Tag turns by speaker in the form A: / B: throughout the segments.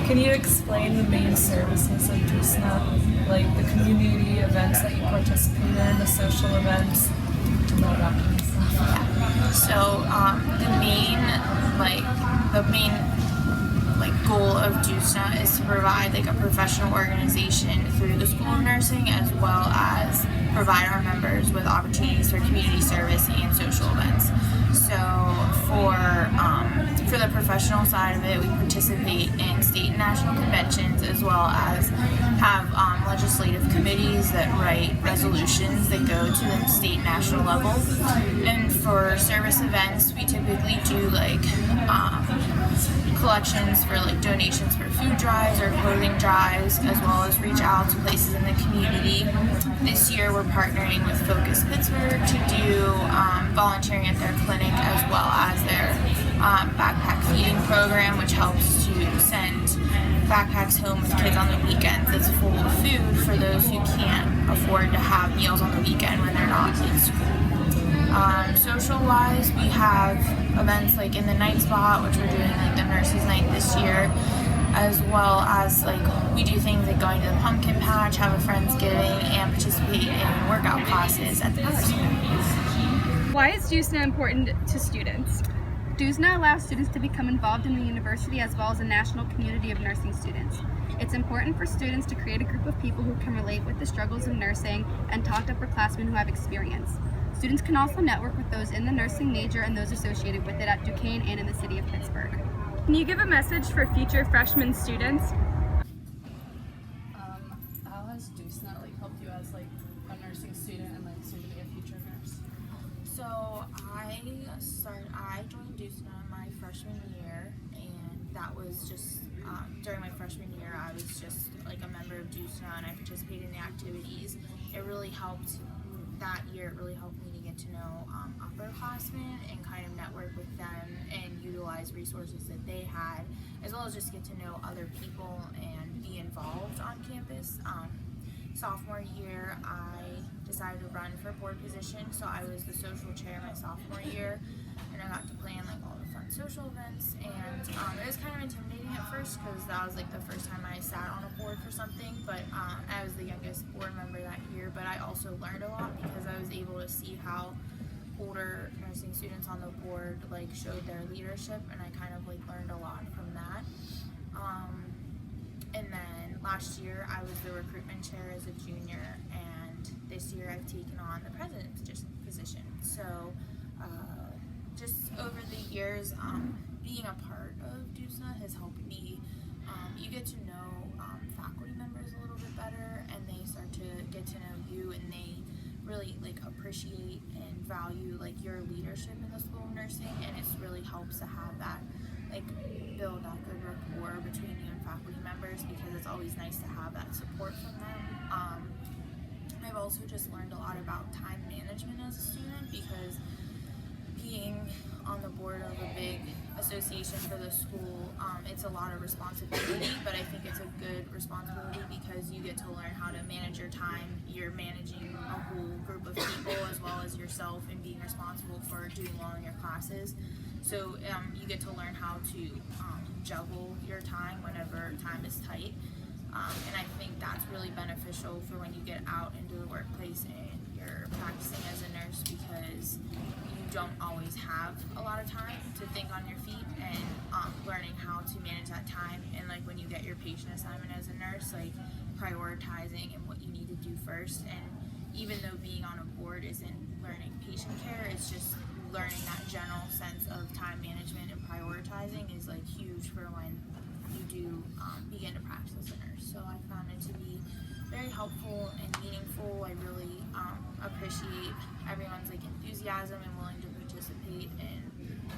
A: Can you explain the main services of DUSNA, like the community events that you participate in, the social events, and all that kind of stuff?
B: So the main goal of DUSNA is to provide a professional organization through the School of Nursing, as well as provide our members with opportunities for community service and social events. So for the professional side of it, we participate in state and national conventions, as well as have legislative committees that write resolutions that go to the state and national level. And for service events, we typically do collections for donations for food drives or clothing drives, as well as reach out to places in the community. This year we're partnering with Focus Pittsburgh to do volunteering at their clinic, as well as their backpack feeding program, which helps to send backpacks home with kids on the weekends that's full of food for those who can't afford to have meals on the weekend when they're not in school. Social-wise, we have events like in the night spot, which we're doing the Nurses Night this year, as well as we do things like going to the pumpkin patch, have a Friendsgiving, and participate in workout classes at the power school.
C: Why is DUSNA important to students? DUSNA allows students to become involved in the university as well as a national community of nursing students. It's important for students to create a group of people who can relate with the struggles of nursing and talk to upperclassmen who have experience. Students can also network with those in the nursing major and those associated with it at Duquesne and in the city of Pittsburgh. Can you give a message for future freshman students?
A: How has DUSNA helped you as a nursing student and soon to be a future nurse?
B: So I joined DUSNA my freshman year, and that was just during my freshman year I was just a member of DUSNA, and I participated in the activities. It really helped that year. It really helped me to get to know upperclassmen and kind of network with them and utilize resources that they had, as well as just get to know other people and be involved on campus. Sophomore year, I decided to run for a board position, so I was the social chair my sophomore year, and I got to plan all the fun social events. And it was kind of intimidating at first because that was the first time I sat on a board for something. But I was the youngest board member that year, but I also learned a lot because I was able to see how older nursing students on the board showed their leadership, and I kind of learned a lot from that. And then last year I was the recruitment chair as a junior, and this year I've taken on the president's position. So just over the years, being a part of DUSNA has helped me. You get to know faculty members a little bit better, and they start to get to know you, and they really appreciate and value your leadership in the School of Nursing, and it really helps to have that build that good rapport between you and faculty members, because it's always nice to have that support from them. I've also just learned a lot about time management as a student, because being on the board of a big association for the school, it's a lot of responsibility, but I think it's a good responsibility because you get to learn how to manage your time. You're managing a whole group of people as well as yourself, and being responsible for doing well in your classes. So you get to learn how to juggle your time whenever time is tight. And I think that's really beneficial for when you get out into the workplace and you're practicing as a nurse, because you don't always have a lot of time to think on your feet, and learning how to manage that time, and when you get your patient assignment as a nurse, prioritizing and what you need to do first. And even though being on a board isn't learning patient care, it's just learning that general sense of time management and prioritizing is huge for when you do begin to practice as a nurse. So I found it to be very helpful and meaningful. I really appreciate everyone's enthusiasm and willing to participate, and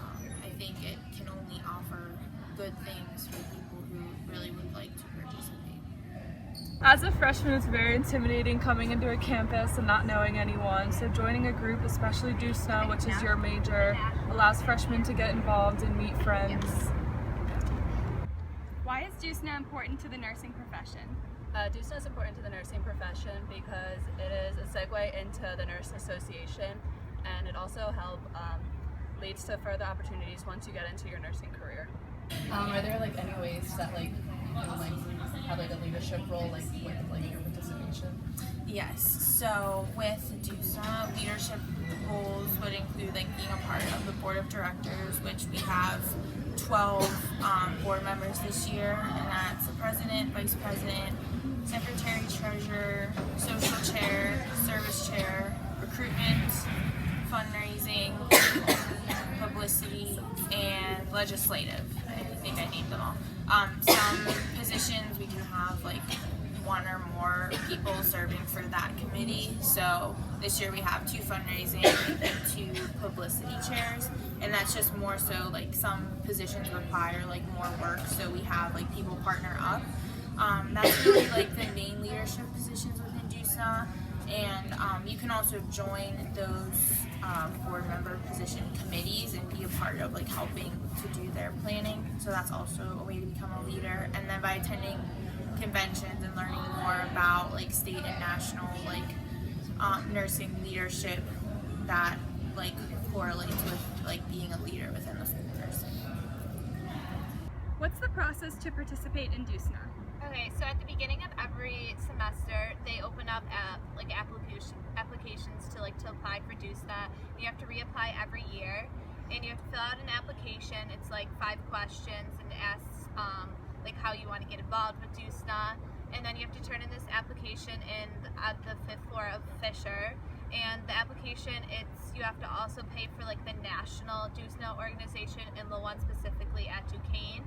B: I think it can only offer good things for people who really would like to participate.
A: As a freshman, it's very intimidating coming into a campus and not knowing anyone, so joining a group, especially DUSNA, which is your major, allows freshmen to get involved and meet friends.
C: Why is DUSNA important to the nursing profession?
D: DUSNA is important to the nursing profession because it is a segue into the Nurse Association, and it also leads to further opportunities once you get into your nursing career. Are there like any ways that like you can like have like a leadership role like with like your participation?
B: Yes, so with DUSNA, leadership roles would include like being a part of the board of directors, which we have 12 board members this year, and that's the president, vice president, secretary, treasurer, social chair, service chair, recruitment, fundraising, publicity, and legislative. I think I named them all. Some positions we can have like one or more people serving for that committee. So this year we have 2 fundraising and 2 publicity chairs, and that's just more so like some positions require like more work, so we have like people partner up. That's really like the main leadership positions within DUSNA, and you can also join those board member position committees and be a part of like helping to do their planning. So that's also a way to become a leader. And then by attending conventions and learning more about like state and national like nursing leadership, that like correlates with like being a leader within the school nursing.
C: What's the process to participate in DUSNA?
E: Okay, so at the beginning of every semester, they open up applications to apply for DUSNA. You have to reapply every year, and you have to fill out an application. It's like 5 questions, and it asks like how you want to get involved with DUSNA, and then you have to turn in this application at the 5th floor of Fisher. And the application, you have to also pay for like the national DUSNA organization and the one specifically at Duquesne.